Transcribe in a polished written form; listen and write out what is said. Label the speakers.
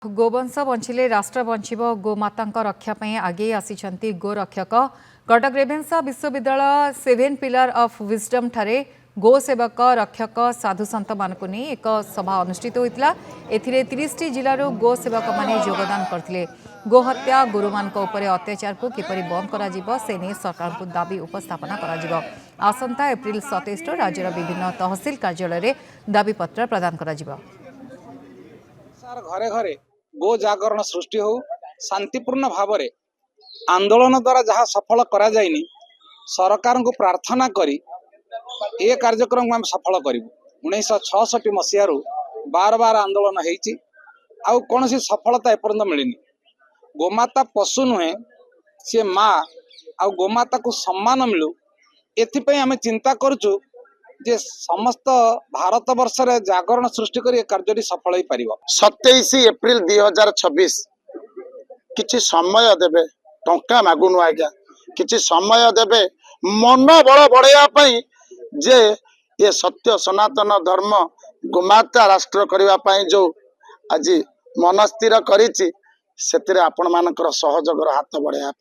Speaker 1: गोवंश बंचिले राष्ट्र बंचिब गोमाता रक्षा आगे आसी गोरक्षक कटक रेभेन्सा विश्वविद्यालय 7 पिलर ऑफ विजडम ठारे गोसेवक रक्षक साधु संत मानक नहीं एक सभा अनुष्ठित होता। 30 जिलूर गोसेवक माने योगदान करते। गोहत्या गुरुमान अत्याचार को किपरि बंद करा से नहीं सरकार को दाबी उपस्थापना करा। आसंता एप्रिल 27 राज्यर विभिन्न तहसिल कार्यालय दाबीपत्र प्रदान करा।
Speaker 2: घरे घरे गो जागरण सृष्टि हो शांतिपूर्ण भाव में आंदोलन द्वारा जहाँ सफल करा जाइनी सरकार को प्रार्थना करी ए कार्यक्रम को हम सफल करूँ। 1966 मसीह बार बार आंदोलन होती कौन सी सफलता एपर्यंत मिलनी। गोमाता पशु नुहे सी माँ आ गोमाता को सम्मान मिलू एथिपाई आम चिंता करुचु जे समस्त भारत वर्ष रे जागरण सृष्टि करी कार्य सफल हो पार।
Speaker 3: 27 एप्रिल 2026 किछि समय देबे टंका मागुनु आज्ञा किछि समय देबे मन बल बढ़ाया जे ये सत्य सनातन धर्म गोमाता राष्ट्र करने जो आज मन स्थिर करिछि सेतिरे आपण मानकर सहयोगर हाथ बढ़ाया।